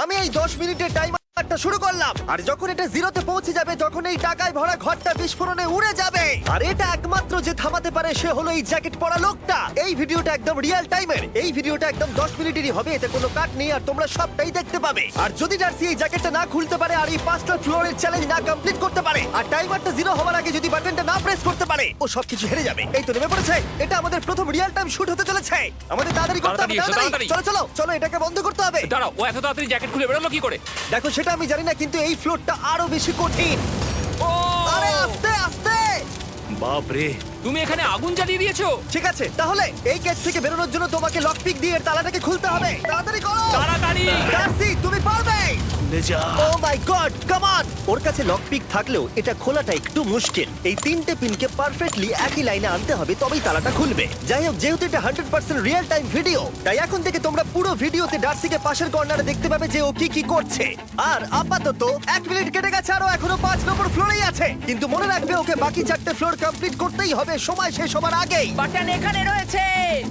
আমি এই 10 মিনিটের টাইমারটা শুরু করলাম, আর যখন এটা জিরোতে পৌঁছে যাবে তখন এই টাকায় ভরা ঘরটা বিস্ফোরণে উড়ে যাবে। আর এটা একমাত্র যে থামাতে পারে সে হলো এই জ্যাকেট পরা লোকটা। এই ভিডিওটা একদম রিয়েল টাইমের, এই ভিডিওটা একদম 10 মিনিটেরই হবে, এতে কোনো কাট নেই আর তোমরা সবটাই দেখতে পাবে। আর যদি ডার্সি এই জ্যাকেটটা না খুলতে পারে আর এই 5টা ফ্লোরের চ্যালেঞ্জ না কমপ্লিট করতে পারে আর টাইমারটা জিরো হওয়ার আগে যদি বাটনটা না প্রেস করতে পারে, ও সবকিছু হেরে যাবে। এই তো নেমে পড়েছে, এটা আমাদের প্রথম রিয়েল টাইম শুট হতে চলেছে। আমাদের তাড়াতাড়ি করতে হবে, তাড়াতাড়ি চলো চলো চলো, এটাকে বন্ধ করতে হবে। দাঁড়াও, ও এত তাড়াতাড়ি জ্যাকেট খুলে বেরোলো কি করে? দেখো সেটা আমি জানি না, কিন্তু এই ফ্লোরটা আরো বেশি কঠিন। ও আরে আস্তে আস্তে। বাপ রে, তুমি এখানে আগুন জ্বালিয়ে দিয়েছো। ঠিক আছে, তাহলে এই কেস থেকে বেরোনোর জন্য তোমাকে লক পিক দিয়ে এর তালাটাকে খুলতে হবে। তাড়াতাড়ি করো তাড়াতাড়ি। ডার্সি, তুমি পারবে। লে যা। ও মাই গড, কাম অন। ওর কাছে লক পিক থাকলেও এটা খোলাটা একটু মুশকিল। এই 3টে পিনকে পারফেক্টলি একই লাইনে আনতে হবে, তবেই তালাটা খুলবে। যাই হোক, যেহেতু এটা 100% রিয়েল টাইম ভিডিও, তাই এখন থেকে তোমরা পুরো ভিডিওতে ডার্সিকে পাশের কর্নারে দেখতে পাবে যে ও কি কি করছে। আর আপাতত 1 মিনিট কেটে গেছে, আরো এখনো 5 নম্বর ফ্লোরেই আছে। কিন্তু মনে রাখবে, ওকে বাকি 4টে ফ্লোর কমপ্লিট করতেই হবে সময় শেষ হবার আগেই, বাটন এখানে রয়েছে।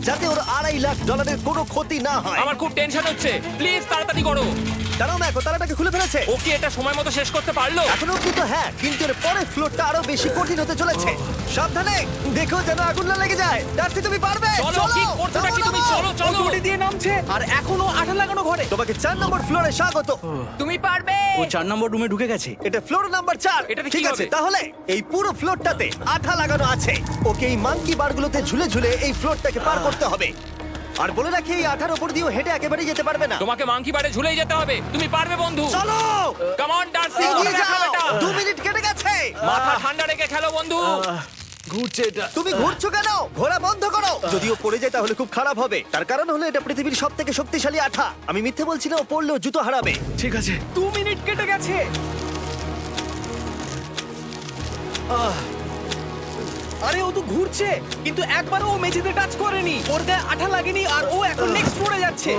যাতে ওর $2.5 লাখ কোনো ক্ষতি না হয়। আমার খুব টেনশন হচ্ছে, প্লিজ তাড়াতাড়ি করো। দাঁড়াও, দেখো তালাটাকে খুলে ফেলেছে। ও কি এটা সময় মতো শেষ করতে পারলো? এখনো অব্দি তো হ্যাঁ, কিন্তু এর পরের ফ্লোরটা আরো বেশি কঠিন হতে চলেছে। সাবধানে, দেখো যেন আগুন না লেগে যায়। ডার্সি, তুমি পারবে। চলো, কি করছো নাকি তুমি? চলো চলো। দড়ি দিয়ে নামছে আর এখনো আঠা লাগানো ঘরে। তোমাকে 4 নম্বর ফ্লোরে স্বাগত। তুমি পারবে। ও 4 নম্বর রুমে ঢুকে গেছে। এটা ফ্লোর নাম্বার 4। এটাতে কি ঠিক আছে, হবে? তাহলে এই পুরো ফ্লোরটাতে আঠা লাগানো আছে। ওকে এই মাঙ্কি বারগুলোতে ঝুলে ঝুলে এই ফ্লোরটাকে পার করতে হবে। আর বলে রাখি, এই আঠার উপর দিয়েও হেঁটে একেবারেই যেতে পারবে না। তোমাকে মাংকি বারে ঝুলেই যেতে হবে। তুমি পারবে বন্ধু। চলো, কাম অন ডার্সি, এগিয়ে করে দেখাও যাও। এটা। 2 মিনিট কেটে গেছে। মাথা ঠান্ডা রেখে খেলো বন্ধু। ঘুরছে এটা। তুমি ঘুরছো কেন? ঘোরা বন্ধ করো। যদিও পড়ে যায় তাহলে খুব খারাপ হবে। তার কারণ হলো এটা পৃথিবীর সবথেকে শক্তিশালী আঠা। আমি মিথ্যে বলছি না, ও পড়লেও জুতো হারাবে। ঠিক আছে। 2 মিনিট কেটে গেছে। আরে ও তো ঘুরছে, কিন্তু একবারও ও মেঝেতে টাচ করেনি। ওর গায়ে আঠা লাগেনি আর ও এখন নেক্সট ফ্লোরে যাচ্ছে।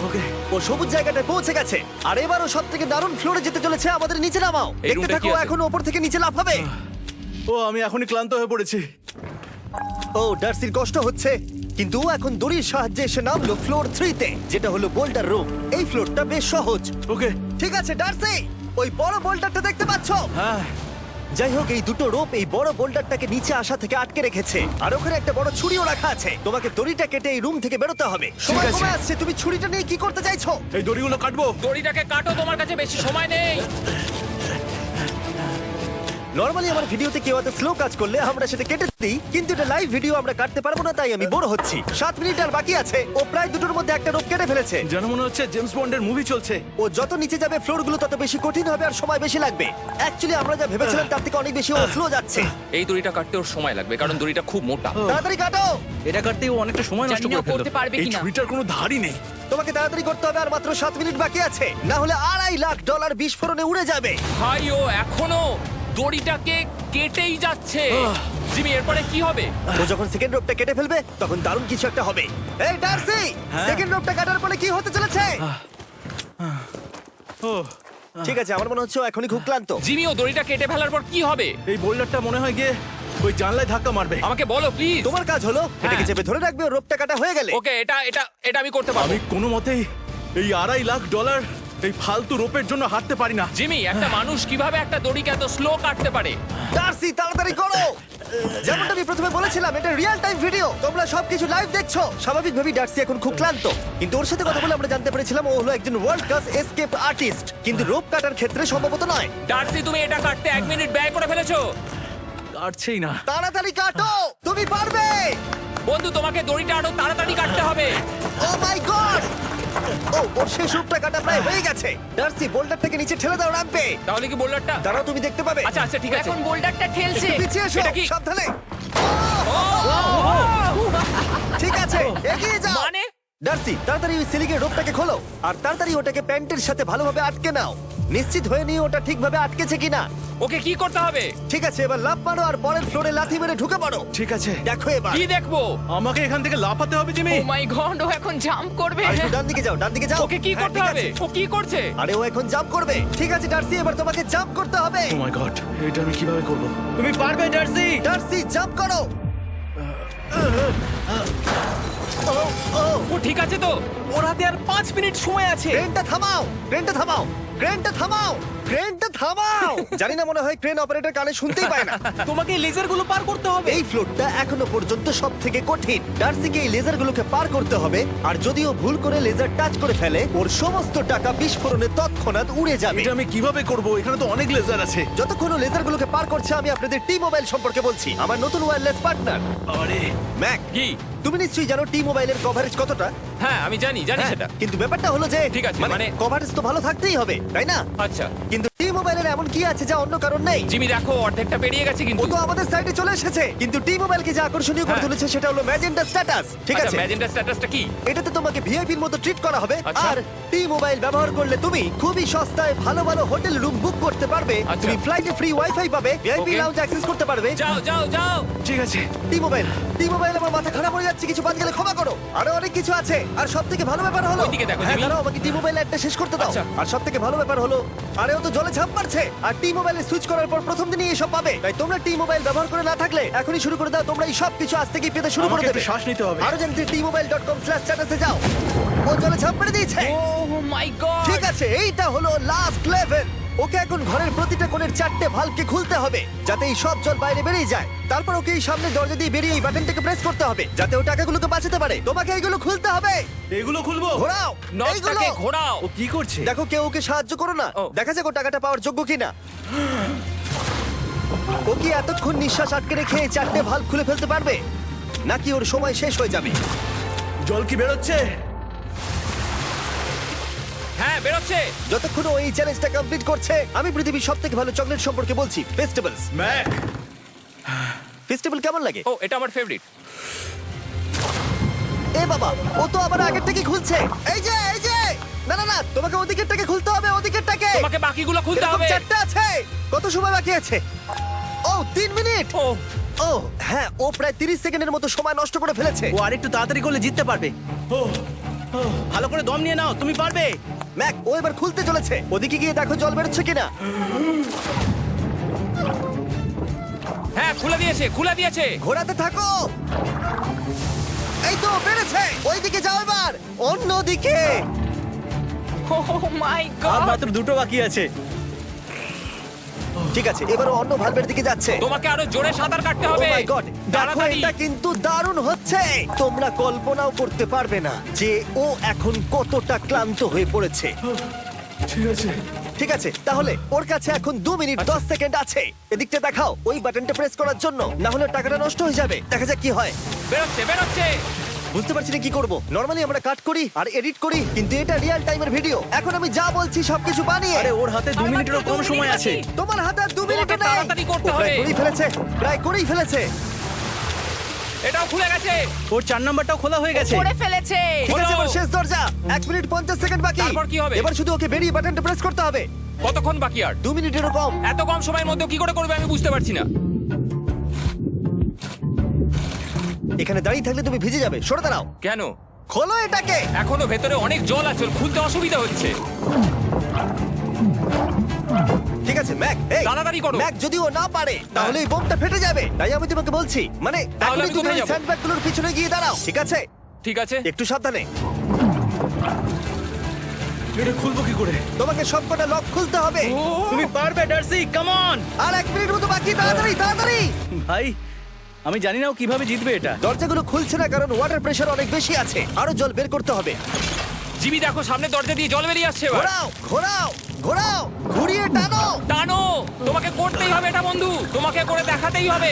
ওকে। ও সবুজ জায়গাটায় পৌঁছে গেছে। আর এবারও সব থেকে দারুণ ফ্লোরে যেতে চলেছে। আমাদের নিচে নামাও। এই দেখতে রুমটা থাকো, কি আছে? এখন ওপর থেকে নিচে লাফাবে। ও আমি এখনই ক্লান্ত হয়ে পড়েছি। ও, ডার্সির কষ্ট হচ্ছে, কিন্তু ও এখন দড়ির সাহায্যে এসে নামলো ফ্লোর 3-তে, যেটা হলো বোল্ডার রুম। এই ফ্লোরটা বেশ সহজ। ওকে। ঠিক আছে ডার্সি, ওই বড় বোল্ডারটা দেখতে পাচ্ছো? হ্যাঁ। যাই হোক, এই দুটো রোপ এই বড় বোল্ডারটাকে নিচে আসা থেকে আটকে রেখেছে। আর ওখানে একটা বড় ছুরিও রাখা আছে। তোমাকে দড়িটা কেটে এই রুম থেকে বেরোতে হবে। সময় আছে। কমে আসছে, তুমি ছুরিটা নিয়ে কি করতে চাইছো? এই দড়িগুলো কাটবো। দড়িটাকে কাটো, তোমার কাছে বেশি সময় নেই। নরমালি আমার ভিডিওতে কেউ এত স্লো কাজ করলে আমরা সেটা কেটে দিই, কিন্তু এটা লাইভ ভিডিও, আমরা কাটতে পারবো না, তাই আমি বোর হচ্ছি। 7 মিনিট আর বাকি আছে। ও প্রায় দুটোর মধ্যে একটা রোপ কেটে ফেলেছে। যেন মনে হচ্ছে জেমস বন্ডের মুভি চলছে। ও যত নিচে যাবে ফ্লোরগুলো তত বেশি কঠিন হবে আর সময় বেশি লাগবে। অ্যাকচুয়ালি আমরা যা ভেবেছিলাম তার থেকে অনেক বেশি ও স্লো যাচ্ছে। এই দড়িটা কাটতে ওর সময় লাগবে, কারণ দড়িটা খুব মোটা। তাড়াতাড়ি কাটো। এটা কাটতেই ও অনেকটা সময় নষ্ট জানি না করে ফেললো। করতে পারবে এই কিনা। ছুরিটার কোনো ধারই নেই। তোমাকে তাড়াতাড়ি করতে হবে, আর মাত্র 7 মিনিট বাকি আছে, না হলে $2.5 লাখ বিস্ফোরণে উড়ে যাবে। ভাই, ও এখনো দড়িটাকে কেটেই যাচ্ছে। জিমি, এরপরে কি হবে? ও যখন সেকেন্ড রোপটা কেটে ফেলবে তখন দারুণ কিছু একটা হবে। এই ডার্সি, সেকেন্ড রোপটা কাটার পরে কি হতে চলেছে? ও ঠিক আছে, আমার মনে হচ্ছে ও এখনই খুব ক্লান্ত। জিমি, ও দড়িটা কেটে ফেলার পর কি হবে? এই বোল্ডারটা মনে হয় গিয়ে ওই জানলায় ধাক্কা মারবে। আমাকে বলো প্লিজ। তোমার কাজ হলো এটাকে চেপে ধরে রাখবে, ও রোপটা কাটা হয়ে গেলে। ওকে, এটা এটা এটা আমি করতে পারবো। আমি কোনো মতেই এই $2.5 লাখ এই ফালতু রোপের জন্য হাঁটতে পারি না। জিমি, একটা মানুষ কিভাবে একটা দড়িকে এত স্লো কাটতে পারে? ডার্সি, তাড়াতাড়ি করো। যেমনটা আমি প্রথমে বলেছিলাম, এটা রিয়েল টাইম ভিডিও, তোমরা সবকিছু লাইভ দেখছো। স্বাভাবিকভাবেই ডার্সি এখন খুব ক্লান্ত, কিন্তু ওর সাথে কথা বলে আমরা জানতে পেরেছিলাম ও হলো একজন ওয়ার্ল্ড ক্লাস এসকেপ আর্টিস্ট, কিন্তু রোপ কাটার ক্ষেত্রে সম্ভবত নয়। ডার্সি, তুমি এটা কাটতে 1 মিনিট ব্যয় করে ফেলেছো। কাটছেই না। তাড়াতাড়ি কাটো, তুমি পারবে। বন্ধু, তোমাকে দড়িটা আরো তাড়াতাড়ি কাটতে হবে। ও মাই গড! ও, ওর শেষ রূপটা কাটা প্রায় হয়ে গেছে। ডার্সি, বোল্ডারটাকে নিচে ঠেলে দাও, রাখবে। তাহলে কি বোল্ডারটা? দাঁড়াও, তুমি দেখতে পাবে। আচ্ছা আচ্ছা, ঠিক আছে। এখন বোল্ডারটা ঠেলছে। একটু পিছিয়ে এসো, এটা কি? সাবধানে। ঠিক আছে, এগিয়ে যাও। মানে? ডার্সি, তাড়াতাড়ি ওই সিলিংয়ের রোপটাকে খোলো আর তাড়াতাড়ি ওটাকে প্যান্টের সাথে ভালোভাবে আটকে নাও। নিশ্চিত হয়ে নিয়ে ওটা ঠিকভাবে আটকেছে কিনা। ওকে, কি করতে হবে? ঠিক আছে, এবার লাফ মারো আর পরের ফ্লোরে লাথি মেরে ঢুকে পড়ো। ঠিক আছে। দেখো এবার। কি দেখবো? আমাকে এখান থেকে লাফাতে হবে জিমি। ও মাই গড, ও এখন জাম্প করবে। আর একটু ডান দিকে যাও, ডান দিকে যাও। ওকে কি হ্যাঁ, করতে ঠিক হবে? আছে। ও কি করছে? আরে ও এখন জাম্প করবে। ঠিক আছে ডার্সি, এবার তোমাকে জাম্প করতে হবে। ও মাই গড, এটা আমি কিভাবে করব? তুমি পারবে ডার্সি। ডার্সি, জাম্প করো। ও ও ও ঠিক আছে তো? ওর হাতে আর 5 মিনিট সময় আছে। ক্রেনটা থামাও, ক্রেনটা থামাও, ক্রেনটা থামাও, ক্রেনটা থামাও। জানি না, মনে হয় ক্রেন অপারেটর কানে শুনতেই পায় না। তোমাকে লেজার গুলো পার করতে হবে। এই ফ্লোরটা এখনো পর্যন্ত সব থেকে কঠিন। ডার্সিকে এই লেজারগুলোকে পার করতে হবে, আর যদিও ভুল করে লেজার টাচ করে ফেলে, ওর সমস্ত টাকা বিস্ফোরণে তৎক্ষণাৎ উড়ে যাবে। এটা আমি কিভাবে করব? এখানে তো অনেক লেজার আছে। যতক্ষণ ও লেজারগুলোকে পার করছে, আমি আপনাদের টি মোবাইল সম্পর্কে বলছি, আমার নতুন ওয়্যারলেস পার্টনার। আরে ম্যাক, কি? তুমি নিশ্চয়ই জানো টি মোবাইলের কভারেজ কতটা? হ্যাঁ আমি জানি হ্যাঁ, সেটা। কিন্তু ব্যাপারটা হলো যে ঠিক আছে, মানে- কভারেজ তো ভালো থাকতেই হবে, তাই না? আচ্ছা কিন্তু টি মোবাইলের এমন কি আছে যা অন্য কারণ নেই? জিমি দেখো অর্ধেকটা পেরিয়ে গেছে ও কিন্তু। তো আমাদের সাইডে চলে এসেছে, কিন্তু টি মোবাইলকে যে আকর্ষণীয় করে হ্যাঁ। তুলেছে সেটা হলো ম্যাজেন্টা স্ট্যাটাস। ঠিক আছে, ম্যাজেন্টা স্ট্যাটাসটা কি? এটাতে তোমাকে ভিআইপির মতো ট্রিট করা হবে। আচ্ছা। আর টি মোবাইল ব্যবহার করলে তুমি খুবই সস্তায় ভালো ভালো হোটেল রুম বুক করতে পারবে। আচ্ছা। তুমি ফ্লাইটে ফ্রি ওয়াইফাই পাবে, ভিআইপি Okay. লাউঞ্জ অ্যাক্সেস করতে পারবে। যাও যাও যাও। ঠিক আছে। টি মোবাইল আমার মাথা খারাপ হয়ে যাচ্ছে, কিছু বাদ গেলে ক্ষমা করো। আরো অনেক কিছু আছে, আর সব থেকে ভালো ব্যাপার হলো, ওইদিকে দেখো, হ্যাঁ জিমি। দাঁড়াও, আমাকে টি মোবাইল একটা শেষ করতে দাও। আচ্ছা। আর সব থেকে ভালো ব্যাপার হলো, আরে ও তো জলে ঝাঁপ মারছে, আর টি মোবাইলে সুইচ করার পর প্রথম দিনই এসব পাবে। তাই তোমরা টি মোবাইল ব্যবহার করে না থাকলে এখনই শুরু করে দাও। তোমরা এই সব কিছু আজ থেকেই পেতে শুরু করে আমাকে দেবে। একটু শ্বাস নিতে হবে। আরো জানতে tmobile.com/status এ যাও। ও জলে ঝাঁপ মেরে দিয়েছে। ও মাই গড। ঠিক আছে, এইটা হলো লাস্ট লেভেল। ওকে এখন ঘরের প্রতিটা কোণের 4টে ভালভকে খুলতে হবে, যাতে এই সব জল বাইরে বেরিয়ে যায়। তারপর ওকে এই সামনে দরজা দিয়ে বেরিয়ে এই বাটনটাকে প্রেস করতে হবে, যাতে ও টাকাগুলোকে বাঁচাতে পারে। তোমাকে এইগুলো খুলতে হবে। এগুলো খুলবো? ঘোরাও এইগুলো। নটটাকে ঘোরাও। ও কি করছে? দেখো কেউ ওকে সাহায্য করো না, ও। দেখা যাক ও টাকাটা পাওয়ার যোগ্য কিনা। ও কি এতক্ষণ নিঃশ্বাস আটকে রেখে এই 4টে ভালভ খুলে ফেলতে পারবে, নাকি ওর সময় শেষ হয়ে যাবে? জল কি বেরোচ্ছে? হ্যাঁ বেরোচ্ছে। যতক্ষণ ও এই চ্যালেঞ্জটা কমপ্লিট করছে, আমি পৃথিবীর সবথেকে ভালো চকলেট সম্পর্কে বলছি, ফেস্টিভ্যালস। ম্যাক, ফেস্টিভ্যাল কেমন লাগে? ও এটা আমার ফেভারিট। এ বাবা, ও তো আবার আগের থেকে খুলছে। এই যে না না না, তোমাকে ওদিকেরটাকে খুলতে হবে, ওদিকেরটাকে। তোমাকে বাকিগুলো খুলতে এরকম হবে। 4টা আছে। কত সময় বাকি আছে? ও 3 মিনিট। ও ও হ্যাঁ, ও প্রায় 30 সেকেন্ডের মতো সময় নষ্ট করে ফেলেছে। ও আরেকটু তাড়াতাড়ি করলে জিততে পারবে। ভালো করে দম নিয়ে নাও, তুমি পারবে। ম্যাক, ও এবার খুলতে চলেছে। ওদিকে গিয়ে দেখো জল বেরোচ্ছে কিনা। হ্যাঁ খুলে দিয়েছে। ঘোরাতে থাকো। এই তো বেড়েছে। ওইদিকে যাও এবার, অন্যদিকে। ও মাই আর গড। মাত্র 2টো বাকি আছে। ঠিক আছে, এবার ও অন্য ভালভের দিকে যাচ্ছে। তোমাকে আরো জোরে সাঁতার কাটতে Oh হবে। my God! দেখো, তাড়াতাড়ি। এটা কিন্তু দারুণ হচ্ছে। তোমরা কল্পনাও করতে পারবে না যে ও এখন কতটা ক্লান্ত হয়ে পড়েছে। ঠিক আছে। ঠিক আছে, তাহলে ওর কাছে এখন 2 মিনিট 10 সেকেন্ড আছে। এদিকটা দেখাও, ওই বাটনটা প্রেস করার জন্য, না হলে টাকাটা নষ্ট হয়ে যাবে। দেখা যাক কি হয়। বেরোচ্ছে। বুঝতে পারছি না কি করব। নরমালি আমরা কাট করি আর এডিট করি, কিন্তু এটা রিয়েল টাইমের ভিডিও। এখন আমি যা বলছি সবকিছু বানিয়ে। আরে ওর হাতে 2 মিনিটেরও কম সময় আছে। তোমার হাতে আর 2 মিনিট তোমাকে নেই। তাড়াতাড়ি করতে ও প্রায় হবে। করেই ফেলেছে। এটাও খুলে গেছে। ওর 4 নাম্বারটাও খোলা হয়ে গেছে। করে ফেলেছে। ঠিক আছে, এবার শেষ দরজা। 1 মিনিট 50 সেকেন্ড বাকি। তারপর কি হবে? এবার শুধু ওকে বেরিয়ে বাটনটা প্রেস করতে হবে। কতক্ষণ বাকি আর? 2 মিনিটেরও কম। এত কম সময়ের মধ্যে কি করে করবে আমি বুঝতে পারছি না। এখানে দাঁড়িয়ে থাকলে তুমি ভিজে যাবে, সরে দাঁড়াও। কেন? খোলো এটাকে। এখনো ভেতরে অনেক জল আছে, ওর খুলতে অসুবিধা হচ্ছে। ঠিক আছে ম্যাক, এই তাড়াতাড়ি করো। ম্যাক, যদি ও না পারে তাহলে এই বোমটা ফেটে যাবে। তাই আমি তোমাকে বলছি, মানে তাহলে এখনই আমি তুমি কোথায় ওই যাবো? স্যান্ডব্যাগগুলোর পিছনে গিয়ে দাঁড়াও, ঠিক আছে? ঠিক আছে। একটু সাবধানে। এটা খুলবো কি করে? তোমাকে সবকটা লক খুলতে হবে। তুমি পারবে ডার্সি, কাম অন। আর 1 মিনিট মতো বাকি, তাড়াতাড়ি। ভাই, আমি জানি না ও কিভাবে জিতবে এটা। দরজাগুলো খুলছে না কারণ ওয়াটার প্রেশার অনেক বেশি আছে। আরো জল বের করতে হবে। জিমি দেখো সামনে দরজা দিয়ে জল বেরিয়ে আসছে এবার। ঘোরাও, ঘুরিয়ে টানো। টানো। তোমাকে করতেই হবে এটা বন্ধু, তোমাকে করে দেখাতেই হবে।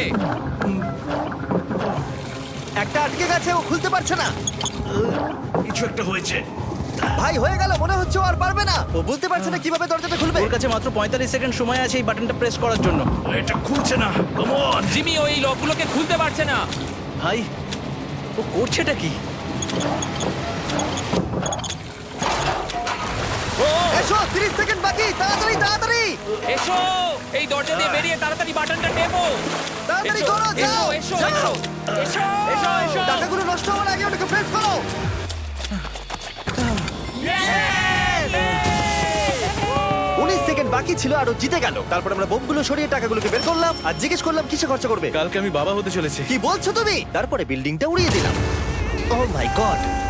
একটা আটকে গেছে, ও খুলতে পারছে না। কিছু একটা হয়েছে। ভাই, হয়ে গেল, মনে হচ্ছে ও আর পারবে না। ও বুঝতে পারছে না কিভাবে দরজাটা খুলবে। ওর কাছে মাত্র 45 সেকেন্ড সময় আছে এই বাটনটা প্রেস করার জন্য। এটা খুলছে না। Come on. জিমি ওই লকগুলোকে খুলতে পারছে না। ভাই, ও করছেটা কি? ও এসো, 30 সেকেন্ড বাকি, তাড়াতাড়ি। এসো, এই দরজা দিয়ে বেরিয়ে তাড়াতাড়ি বাটনটা টেপো। তাড়াতাড়ি এসো, করো, যাও। এসো, এসো, এসো, এসো, এসো। টাকাগুলো নষ্ট হওয়ার আগে ওটাকে প্রেস করো। 19 সেকেন্ড বাকি ছিল আর ও জিতে গেল। তারপর আমরা বোমগুলো সরিয়ে টাকাগুলোকে বের করলাম আর জিজ্ঞেস করলাম কিসে খরচা করবে। কালকে আমি বাবা হতে চলেছি। কি বলছো তুমি? তারপরে বিল্ডিংটা উড়িয়ে দিলাম। ও মাই গড